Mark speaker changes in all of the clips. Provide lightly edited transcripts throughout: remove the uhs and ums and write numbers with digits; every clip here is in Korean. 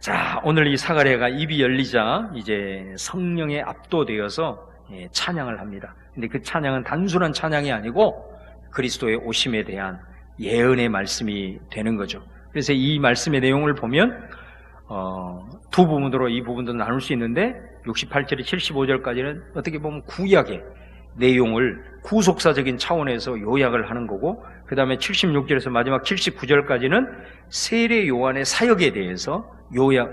Speaker 1: 자, 오늘 이 사가랴가 입이 열리자 이제 성령에 압도되어서 찬양을 합니다. 근데 그 찬양은 단순한 찬양이 아니고 그리스도의 오심에 대한 예언의 말씀이 되는 거죠. 그래서 이 말씀의 내용을 보면 두 부분으로 이 부분도 나눌 수 있는데 68절에 75절까지는 어떻게 보면 구약의 내용을 구속사적인 차원에서 요약을 하는 거고, 그 다음에 76절에서 마지막 79절까지는 세례 요한의 사역에 대해서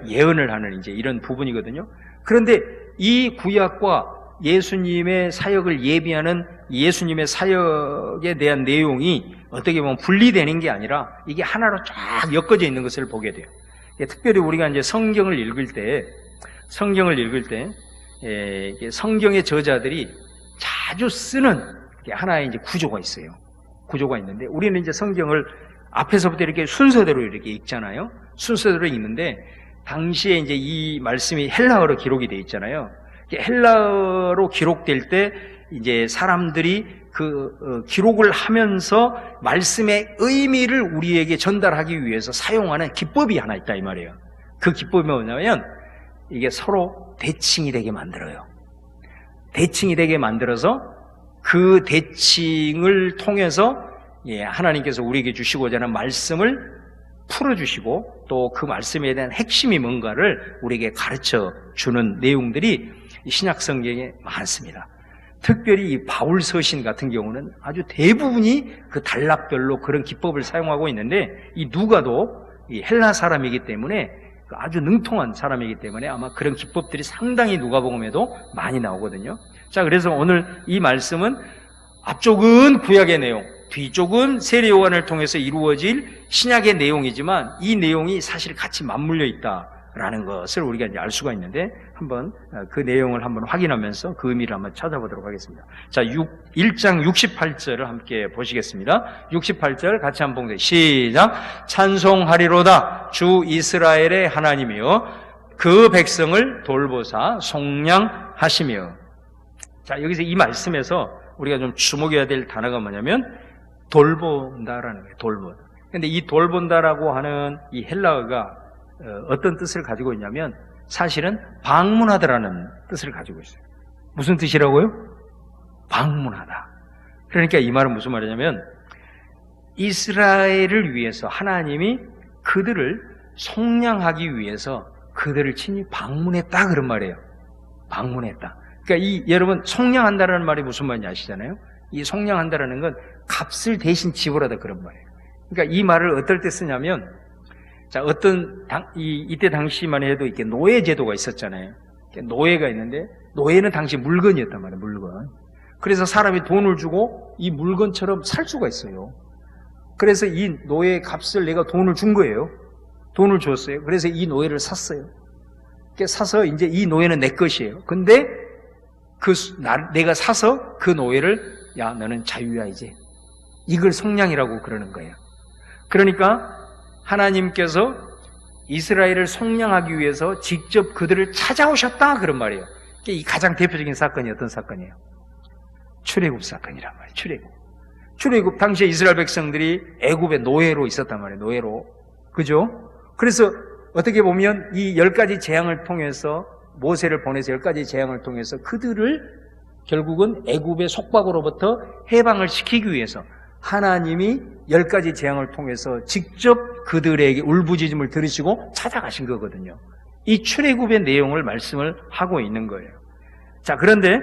Speaker 1: 예언을 하는 이제 이런 부분이거든요. 그런데 이 구약과 예수님의 사역을 예비하는 예수님의 사역에 대한 내용이 어떻게 보면 분리되는 게 아니라 이게 하나로 쫙 엮어져 있는 것을 보게 돼요. 특별히 우리가 이제 성경을 읽을 때 성경의 저자들이 자주 쓰는 하나의 이제 구조가 있어요. 구조가 있는데 우리는 이제 성경을 앞에서부터 이렇게 순서대로 이렇게 읽잖아요. 순서대로 읽는데 당시에 이제 이 말씀이 헬라어로 기록이 되어 있잖아요. 헬라어로 기록될 때 이제 사람들이 기록을 하면서 말씀의 의미를 우리에게 전달하기 위해서 사용하는 기법이 하나 있다 이 말이에요. 그 기법이 뭐냐면 이게 서로 대칭이 되게 만들어요. 대칭이 되게 만들어서 그 대칭을 통해서 하나님께서 우리에게 주시고자 하는 말씀을 풀어주시고 또 그 말씀에 대한 핵심이 뭔가를 우리에게 가르쳐 주는 내용들이 신약 성경에 많습니다. 특별히 이 바울 서신 같은 경우는 아주 대부분이 그 단락별로 그런 기법을 사용하고 있는데 이 누가도 이 헬라 사람이기 때문에 아주 능통한 사람이기 때문에 아마 그런 기법들이 상당히 누가복음에도 많이 나오거든요. 자, 그래서 오늘 이 말씀은 앞쪽은 구약의 내용, 뒤쪽은 세례 요한을 통해서 이루어질 신약의 내용이지만 이 내용이 사실 같이 맞물려 있다라는 것을 우리가 이제 알 수가 있는데 한번 그 내용을 한번 확인하면서 그 의미를 한번 찾아보도록 하겠습니다. 자, 1장 68절을 함께 보시겠습니다. 68절 같이 한번 보세요. 시작. 찬송하리로다 주 이스라엘의 하나님이여 그 백성을 돌보사 속량하시며. 자, 여기서 이 말씀에서 우리가 좀 주목해야 될 단어가 뭐냐면 돌본다라는 거예요. 돌본. 근데 이 돌본다라고 하는 이 헬라어가 어떤 뜻을 가지고 있냐면 사실은 방문하다라는 뜻을 가지고 있어요. 무슨 뜻이라고요? 방문하다. 그러니까 이 말은 무슨 말이냐면 이스라엘을 위해서 하나님이 그들을 속량하기 위해서 그들을 친히 방문했다 그런 말이에요. 방문했다. 그러니까 여러분 속량한다라는 말이 무슨 말인지 아시잖아요? 이 속량한다라는 건 값을 대신 지불하다 그런 말이에요. 그러니까 이 말을 어떨 때 쓰냐면 자, 이때 당시만 해도 이렇게 노예 제도가 있었잖아요. 노예가 있는데, 노예는 당시 물건이었단 말이에요, 물건. 그래서 사람이 돈을 주고 이 물건처럼 살 수가 있어요. 그래서 이 노예 값을 내가 돈을 준 거예요. 돈을 줬어요. 그래서 이 노예를 샀어요. 사서 이제 이 노예는 내 것이에요. 근데 내가 사서 그 노예를, 야, 너는 자유야, 이제. 이걸 속량이라고 그러는 거예요. 그러니까, 하나님께서 이스라엘을 속량하기 위해서 직접 그들을 찾아오셨다 그런 말이에요. 이 가장 대표적인 사건이 어떤 사건이에요? 출애굽 사건이란 말이에요. 출애굽 당시에 이스라엘 백성들이 애굽의 노예로 있었단 말이에요. 노예로. 그죠? 그래서 어떻게 보면 이 10가지 재앙을 통해서 모세를 보내서 10가지 재앙을 통해서 그들을 결국은 애굽의 속박으로부터 해방을 시키기 위해서 하나님이 10가지 재앙을 통해서 직접 그들에게 울부짖음을 들으시고 찾아가신 거거든요. 이 출애굽의 내용을 말씀을 하고 있는 거예요. 자, 그런데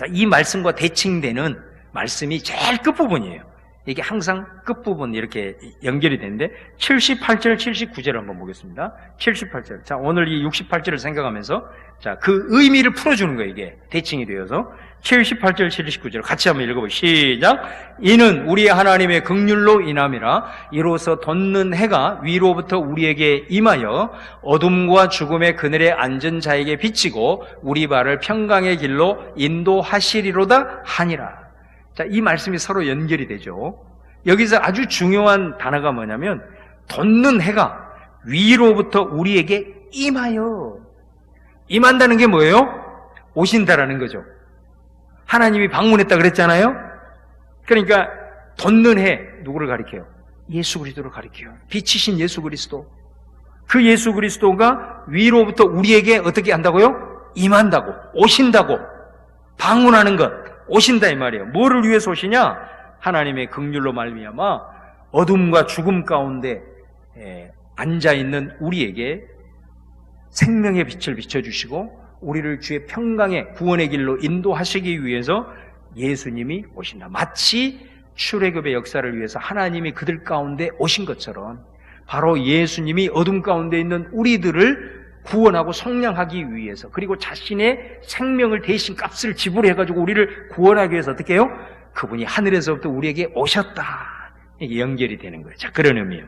Speaker 1: 이 말씀과 대칭되는 말씀이 제일 끝부분이에요. 이게 항상 끝부분 이렇게 연결이 되는데 78절, 79절 한번 보겠습니다. 78절. 자, 오늘 이 68절을 생각하면서 자, 그 의미를 풀어주는 거예요. 이게 대칭이 되어서 78절, 79절 같이 한번 읽어보시죠. 시작. 이는 우리 하나님의 긍휼로 인함이라 이로써 돋는 해가 위로부터 우리에게 임하여 어둠과 죽음의 그늘에 앉은 자에게 비치고 우리 발을 평강의 길로 인도하시리로다 하니라. 자, 이 말씀이 서로 연결이 되죠. 여기서 아주 중요한 단어가 뭐냐면 돋는 해가 위로부터 우리에게 임하여. 임한다는 게 뭐예요? 오신다라는 거죠. 하나님이 방문했다 그랬잖아요. 그러니까 돋는 해 누구를 가리켜요? 예수 그리스도를 가리켜요. 빛이신 예수 그리스도. 그 예수 그리스도가 위로부터 우리에게 어떻게 한다고요? 임한다고, 오신다고, 방문하는 것, 오신다 이 말이에요. 뭐를 위해서 오시냐? 하나님의 긍휼로 말미암아 어둠과 죽음 가운데 앉아있는 우리에게 생명의 빛을 비춰주시고 우리를 주의 평강의 구원의 길로 인도하시기 위해서 예수님이 오신다. 마치 출애굽의 역사를 위해서 하나님이 그들 가운데 오신 것처럼 바로 예수님이 어둠 가운데 있는 우리들을 구원하고 속량하기 위해서, 그리고 자신의 생명을 대신 값을 지불해가지고 우리를 구원하기 위해서 어떻게 해요? 그분이 하늘에서부터 우리에게 오셨다. 이게 연결이 되는 거예요. 자, 그런 의미예요.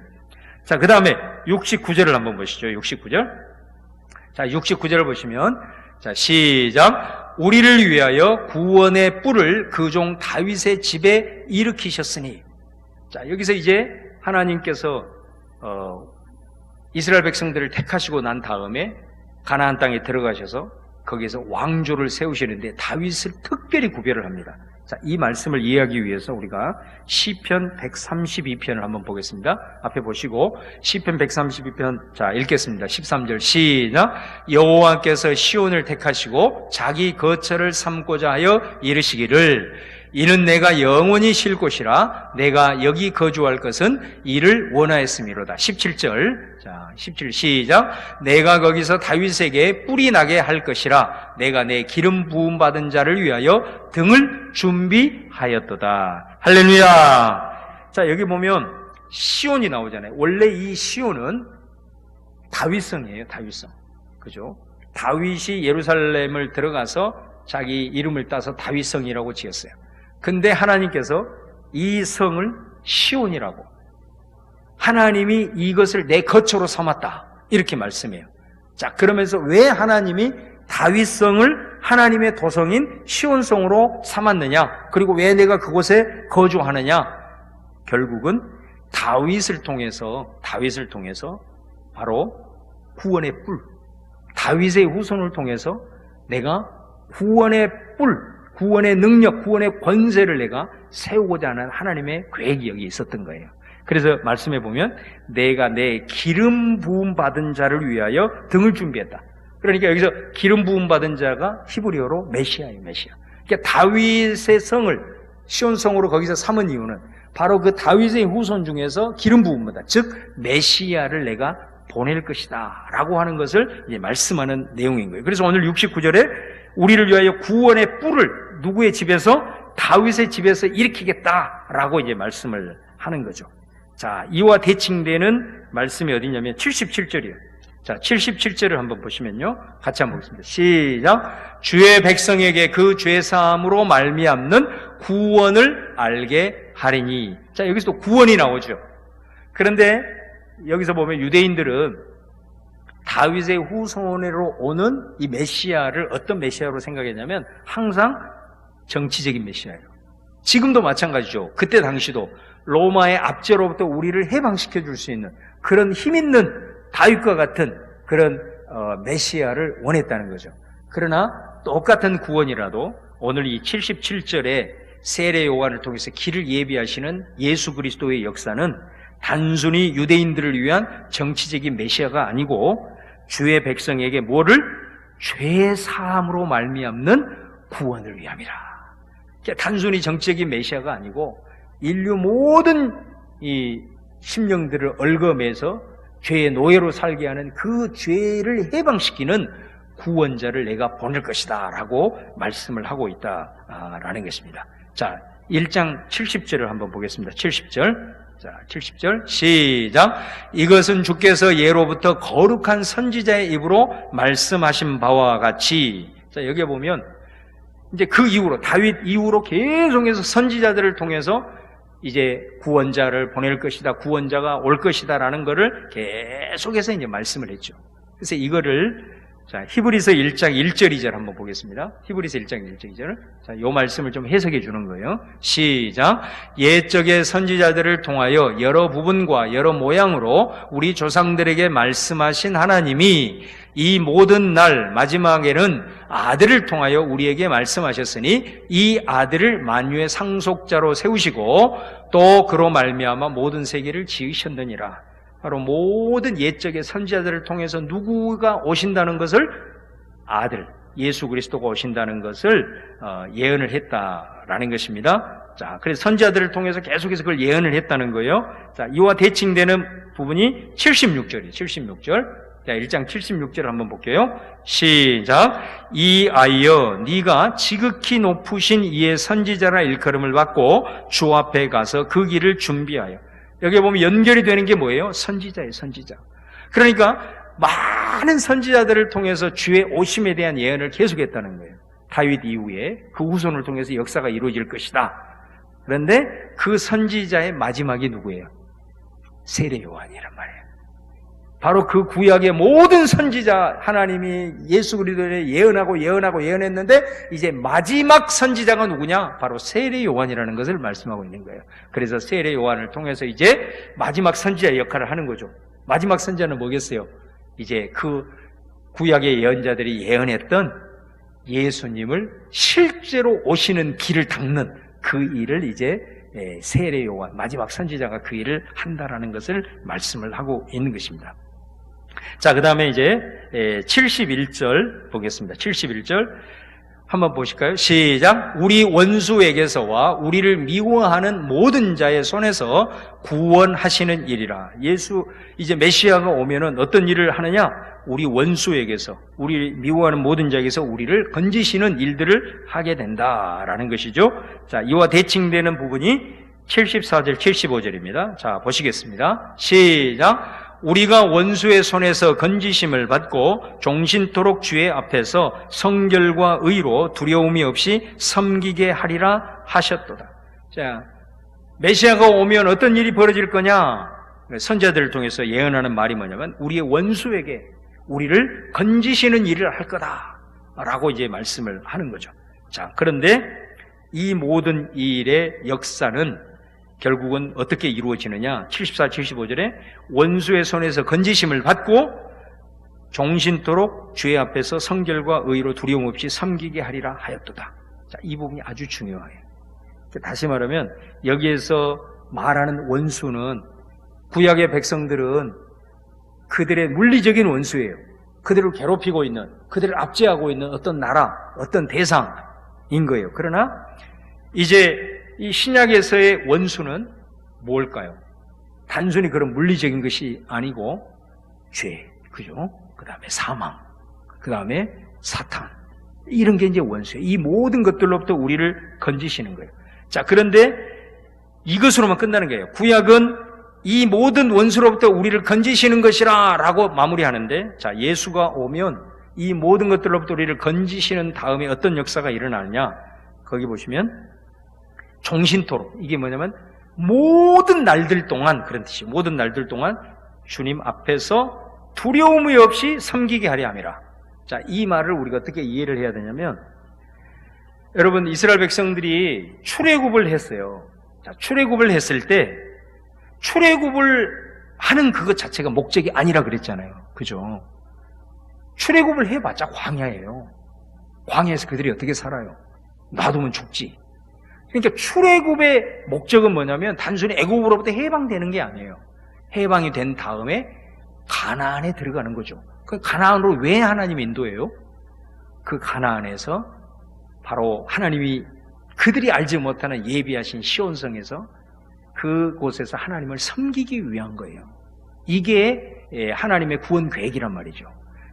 Speaker 1: 자, 그 다음에 69절을 한번 보시죠. 69절. 자, 69절을 보시면, 자, 시작. 우리를 위하여 구원의 뿔을 그 종 다윗의 집에 일으키셨으니. 자, 여기서 이제 하나님께서 이스라엘 백성들을 택하시고 난 다음에 가나안 땅에 들어가셔서 거기에서 왕조를 세우시는데 다윗을 특별히 구별을 합니다. 자, 이 말씀을 이해하기 위해서 우리가 시편 132편을 한번 보겠습니다. 앞에 보시고 시편 132편 자 읽겠습니다. 13절 시작. 여호와께서 시온을 택하시고 자기 거처를 삼고자 하여 이르시기를 이는 내가 영원히 쉴 곳이라 내가 여기 거주할 것은 이를 원하였음이로다. 17절 자 17 시작. 내가 거기서 다윗에게 뿔이 나게 할 것이라 내가 내 기름 부음 받은 자를 위하여 등을 준비하였도다. 할렐루야. 자, 여기 보면 시온이 나오잖아요. 원래 이 시온은 다윗성이에요. 다윗성. 그죠? 다윗이 예루살렘을 들어가서 자기 이름을 따서 다윗성이라고 지었어요. 근데 하나님께서 이 성을 시온이라고, 하나님이 이것을 내 거처로 삼았다 이렇게 말씀해요. 자, 그러면서 왜 하나님이 다윗성을 하나님의 도성인 시온성으로 삼았느냐, 그리고 왜 내가 그곳에 거주하느냐, 결국은 다윗을 통해서 바로 구원의 뿔, 다윗의 후손을 통해서 내가 구원의 뿔, 구원의 능력, 구원의 권세를 내가 세우고자 하는 하나님의 계획이 여기 있었던 거예요. 그래서 말씀해 보면 내가 내 기름 부음 받은 자를 위하여 등을 준비했다. 그러니까 여기서 기름 부음 받은 자가 히브리어로 메시아예요. 메시아. 그러니까 다윗의 성을 시온성으로 거기서 삼은 이유는 바로 그 다윗의 후손 중에서 기름 부음 받아, 즉 메시아를 내가 보낼 것이다 라고 하는 것을 이제 말씀하는 내용인 거예요. 그래서 오늘 69절에 우리를 위하여 구원의 뿔을 누구의 집에서? 다윗의 집에서 일으키겠다라고 이제 말씀을 하는 거죠. 자, 이와 대칭되는 말씀이 어디냐면 77절이에요. 자, 77절을 한번 보시면요. 같이 한번 보겠습니다. 시작. 주의 백성에게 그 죄사함으로 말미암는 구원을 알게 하리니. 자, 여기서 또 구원이 나오죠. 그런데 여기서 보면 유대인들은 다윗의 후손으로 오는 이 메시아를 어떤 메시아로 생각했냐면 항상 정치적인 메시아예요. 지금도 마찬가지죠. 그때 당시도 로마의 압제로부터 우리를 해방시켜 줄 수 있는 그런 힘 있는 다윗과 같은 그런 메시아를 원했다는 거죠. 그러나 똑같은 구원이라도 오늘 이 77절에 세례 요한을 통해서 길을 예비하시는 예수 그리스도의 역사는 단순히 유대인들을 위한 정치적인 메시아가 아니고 주의 백성에게 뭐를? 죄 사함으로 말미암는 구원을 위함이라. 단순히 정치적인 메시아가 아니고 인류 모든 이 심령들을 얽어매서 죄의 노예로 살게 하는 그 죄를 해방시키는 구원자를 내가 보낼 것이다 라고 말씀을 하고 있다라는 것입니다. 자, 1장 70절을 한번 보겠습니다. 70절. 자, 70절 시작. 이것은 주께서 예로부터 거룩한 선지자의 입으로 말씀하신 바와 같이. 자, 여기 보면 이제 그 이후로 다윗 이후로 계속해서 선지자들을 통해서 이제 구원자를 보낼 것이다, 구원자가 올 것이다라는 것을 계속해서 이제 말씀을 했죠. 그래서 이거를 자, 히브리서 1장 1절 2절 한번 보겠습니다. 히브리서 1장 1절 2절. 자, 요 말씀을 좀 해석해 주는 거예요. 시작. 옛적의 선지자들을 통하여 여러 부분과 여러 모양으로 우리 조상들에게 말씀하신 하나님이 이 모든 날 마지막에는 아들을 통하여 우리에게 말씀하셨으니 이 아들을 만유의 상속자로 세우시고 또 그로 말미암아 모든 세계를 지으셨느니라. 바로 모든 옛적의 선지자들을 통해서 누구가 오신다는 것을 아들 예수 그리스도가 오신다는 것을 예언을 했다라는 것입니다. 자, 그래서 선지자들을 통해서 계속해서 그걸 예언을 했다는 거예요. 자, 이와 대칭되는 부분이 76절이에요. 76절. 자, 1장 76절 한번 볼게요. 시작. 이 아이여 네가 지극히 높으신 이의 선지자라 일컬음을 받고 주 앞에 가서 그 길을 준비하여. 여기 보면 연결이 되는 게 뭐예요? 선지자예요. 선지자. 그러니까 많은 선지자들을 통해서 주의 오심에 대한 예언을 계속했다는 거예요. 다윗 이후에 그 후손을 통해서 역사가 이루어질 것이다. 그런데 그 선지자의 마지막이 누구예요? 세례 요한이란 말이에요. 바로 그 구약의 모든 선지자 하나님이 예수 그리스도를 예언했는데 이제 마지막 선지자가 누구냐? 바로 세례 요한이라는 것을 말씀하고 있는 거예요. 그래서 세례 요한을 통해서 이제 마지막 선지자의 역할을 하는 거죠. 마지막 선지자는 뭐겠어요? 이제 그 구약의 예언자들이 예언했던 예수님을 실제로 오시는 길을 닦는 그 일을 이제 세례 요한, 마지막 선지자가 그 일을 한다라는 것을 말씀을 하고 있는 것입니다. 자, 그 다음에 이제 71절 보겠습니다. 71절 한번 보실까요? 시작. 우리 원수에게서와 우리를 미워하는 모든 자의 손에서 구원하시는 일이라. 예수 이제 메시아가 오면은 어떤 일을 하느냐? 우리 원수에게서, 우리 미워하는 모든 자에게서 우리를 건지시는 일들을 하게 된다라는 것이죠. 자, 이와 대칭되는 부분이 74절, 75절입니다. 자, 보시겠습니다. 시작. 우리가 원수의 손에서 건지심을 받고 종신토록 주의 앞에서 성결과 의로 두려움이 없이 섬기게 하리라 하셨도다. 자, 메시아가 오면 어떤 일이 벌어질 거냐? 선지자들을 통해서 예언하는 말이 뭐냐면 우리의 원수에게 우리를 건지시는 일을 할 거다라고 이제 말씀을 하는 거죠. 자, 그런데 이 모든 일의 역사는 결국은 어떻게 이루어지느냐? 74, 75절에 원수의 손에서 건지심을 받고 종신토록 주의 앞에서 성결과 의로 두려움 없이 섬기게 하리라 하였도다. 자, 이 부분이 아주 중요해요. 다시 말하면 여기에서 말하는 원수는 구약의 백성들은 그들의 물리적인 원수예요. 그들을 괴롭히고 있는, 그들을 압제하고 있는 어떤 나라, 어떤 대상인 거예요. 그러나 이제 이 신약에서의 원수는 뭘까요? 단순히 그런 물리적인 것이 아니고 죄, 그죠? 그 다음에 사망, 그 다음에 사탄, 이런 게 이제 원수예요. 이 모든 것들로부터 우리를 건지시는 거예요. 자, 그런데 이것으로만 끝나는 거예요. 구약은 이 모든 원수로부터 우리를 건지시는 것이라 라고 마무리하는데, 자, 예수가 오면 이 모든 것들로부터 우리를 건지시는 다음에 어떤 역사가 일어나느냐? 거기 보시면 종신토록, 이게 뭐냐면 모든 날들 동안, 그런 뜻이에요. 모든 날들 동안 주님 앞에서 두려움이 없이 섬기게 하려 함이라. 자, 이 말을 우리가 어떻게 이해를 해야 되냐면, 여러분, 이스라엘 백성들이 출애굽을 했어요. 자, 출애굽을 했을 때 출애굽을 하는 그것 자체가 목적이 아니라 그랬잖아요. 그죠? 출애굽을 해봤자 광야예요. 광야에서 그들이 어떻게 살아요? 놔두면 죽지. 그러니까 출애굽의 목적은 뭐냐면 단순히 애굽으로부터 해방되는 게 아니에요. 해방이 된 다음에 가나안에 들어가는 거죠. 그 가나안으로 왜 하나님이 인도해요? 그 가나안에서 바로 하나님이 그들이 알지 못하는 예비하신 시온성에서 그곳에서 하나님을 섬기기 위한 거예요. 이게 하나님의 구원 계획이란 말이죠.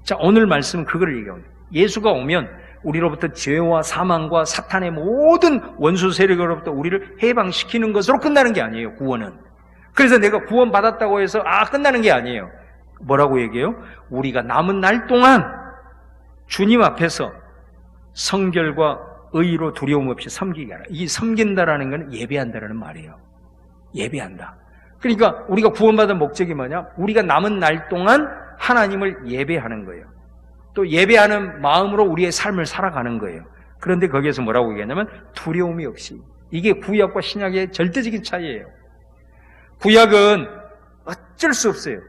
Speaker 1: 자, 오늘 말씀은 그거를 얘기합니다. 예수가 오면 우리로부터 죄와 사망과 사탄의 모든 원수 세력으로부터 우리를 해방시키는 것으로 끝나는 게 아니에요. 구원은. 그래서 내가 구원 받았다고 해서 끝나는 게 아니에요. 뭐라고 얘기해요? 우리가 남은 날 동안 주님 앞에서 성결과 의로 두려움 없이 섬기게 하라. 이 섬긴다라는 건 예배한다라는 말이에요. 예배한다. 그러니까 우리가 구원받은 목적이 뭐냐? 우리가 남은 날 동안 하나님을 예배하는 거예요. 또 예배하는 마음으로 우리의 삶을 살아가는 거예요. 그런데 거기에서 뭐라고 얘기하냐면 두려움이 없이. 이게 구약과 신약의 절대적인 차이예요. 구약은 어쩔 수 없어요.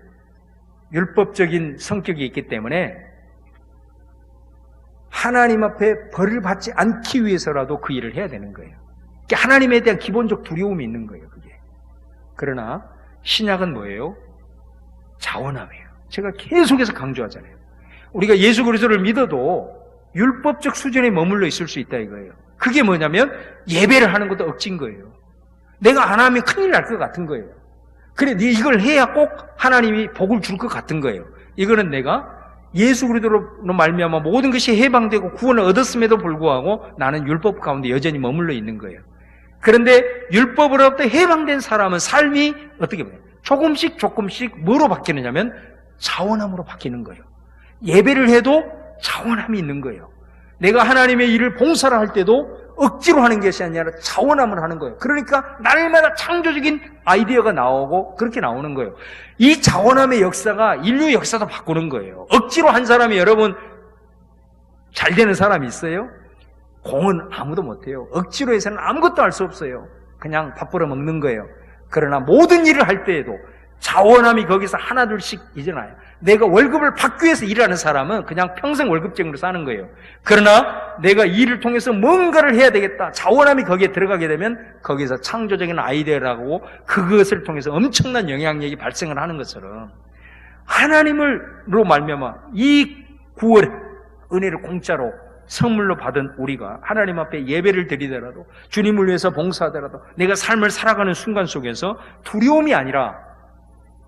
Speaker 1: 율법적인 성격이 있기 때문에 하나님 앞에 벌을 받지 않기 위해서라도 그 일을 해야 되는 거예요. 그러니까 하나님에 대한 기본적 두려움이 있는 거예요. 그게. 그러나 신약은 뭐예요? 자원함이에요. 제가 계속해서 강조하잖아요. 우리가 예수 그리스도를 믿어도 율법적 수준에 머물러 있을 수 있다 이거예요. 그게 뭐냐면 예배를 하는 것도 억지인 거예요. 내가 안 하면 큰일 날 것 같은 거예요. 그래, 네 이걸 해야 꼭 하나님이 복을 줄 것 같은 거예요. 이거는 내가 예수 그리스도로 말미암아 모든 것이 해방되고 구원을 얻었음에도 불구하고 나는 율법 가운데 여전히 머물러 있는 거예요. 그런데 율법으로부터 해방된 사람은 삶이 어떻게 보면 조금씩 뭐로 바뀌느냐면 자원함으로 바뀌는 거예요. 예배를 해도 자원함이 있는 거예요. 내가 하나님의 일을 봉사를 할 때도 억지로 하는 것이 아니라 자원함을 하는 거예요. 그러니까 날마다 창조적인 아이디어가 나오고 그렇게 나오는 거예요. 이 자원함의 역사가 인류 역사도 바꾸는 거예요. 억지로 한 사람이 여러분 잘 되는 사람이 있어요? 공은 아무도 못해요. 억지로 해서는 아무것도 할 수 없어요. 그냥 밥 벌어 먹는 거예요. 그러나 모든 일을 할 때에도 자원함이 거기서 하나둘씩 이어나요. 내가 월급을 받기 위해서 일하는 사람은 그냥 평생 월급쟁이로 사는 거예요. 그러나 내가 이 일을 통해서 뭔가를 해야 되겠다. 자원함이 거기에 들어가게 되면 거기서 창조적인 아이디어라고 그것을 통해서 엄청난 영향력이 발생을 하는 것처럼 하나님으로 말미암아 이 구원의 은혜를 공짜로 선물로 받은 우리가 하나님 앞에 예배를 드리더라도 주님을 위해서 봉사하더라도 내가 삶을 살아가는 순간 속에서 두려움이 아니라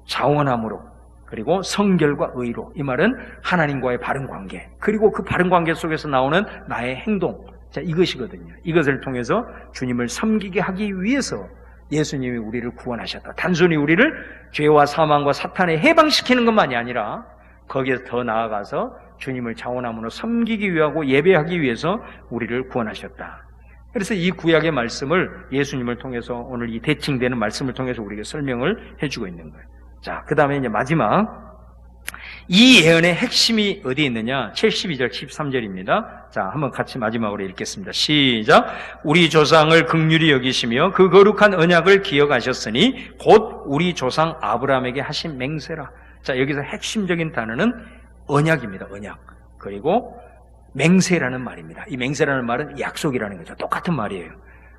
Speaker 1: 자원함으로 그리고 성결과 의로, 이 말은 하나님과의 바른 관계, 그리고 그 바른 관계 속에서 나오는 나의 행동, 자, 이것이거든요. 이것을 통해서 주님을 섬기게 하기 위해서 예수님이 우리를 구원하셨다. 단순히 우리를 죄와 사망과 사탄에 해방시키는 것만이 아니라 거기에서 더 나아가서 주님을 자원함으로 섬기기 위하고 예배하기 위해서 우리를 구원하셨다. 그래서 이 구약의 말씀을 예수님을 통해서 오늘 이 대칭되는 말씀을 통해서 우리에게 설명을 해주고 있는 거예요. 자, 그 다음에 이제 마지막 이 예언의 핵심이 어디에 있느냐? 72절, 13절입니다. 자, 한번 같이 마지막으로 읽겠습니다. 시작. 우리 조상을 긍휼히 여기시며 그 거룩한 언약을 기억하셨으니 곧 우리 조상 아브라함에게 하신 맹세라. 자, 여기서 핵심적인 단어는 언약입니다. 언약. 그리고 맹세라는 말입니다. 이 맹세라는 말은 약속이라는 거죠. 똑같은 말이에요.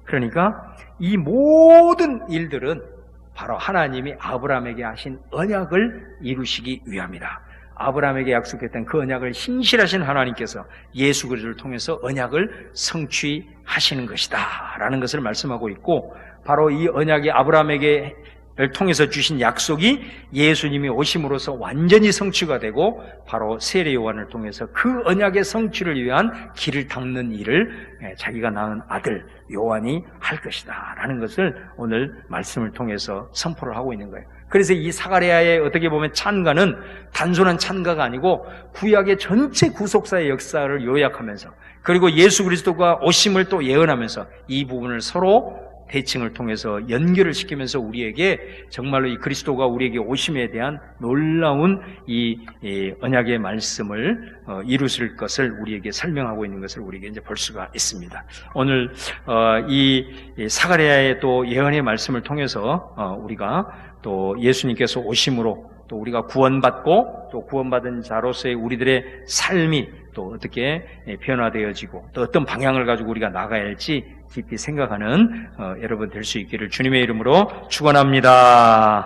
Speaker 1: 그러니까 이 모든 일들은 바로 하나님이 아브라함에게 하신 언약을 이루시기 위함이다. 아브라함에게 약속했던 그 언약을 신실하신 하나님께서 예수 그리스도를 통해서 언약을 성취하시는 것이다 라는 것을 말씀하고 있고, 바로 이 언약이 아브라함에게 를 통해서 주신 약속이 예수님이 오심으로써 완전히 성취가 되고 바로 세례 요한을 통해서 그 언약의 성취를 위한 길을 닦는 일을 자기가 낳은 아들 요한이 할 것이다 라는 것을 오늘 말씀을 통해서 선포를 하고 있는 거예요. 그래서 이 사가랴의 어떻게 보면 찬가는 단순한 찬가가 아니고 구약의 전체 구속사의 역사를 요약하면서, 그리고 예수 그리스도가 오심을 또 예언하면서 이 부분을 서로 대칭을 통해서 연결을 시키면서 우리에게 정말로 이 그리스도가 우리에게 오심에 대한 놀라운 이 언약의 말씀을 이루실 것을 우리에게 설명하고 있는 것을 우리에게 이제 볼 수가 있습니다. 오늘 이 사가랴의 또 예언의 말씀을 통해서 우리가 또 예수님께서 오심으로 또 우리가 구원받고 또 구원받은 자로서의 우리들의 삶이 또 어떻게 변화되어지고 또 어떤 방향을 가지고 우리가 나가야 할지 깊이 생각하는 여러분 될 수 있기를 주님의 이름으로 축원합니다.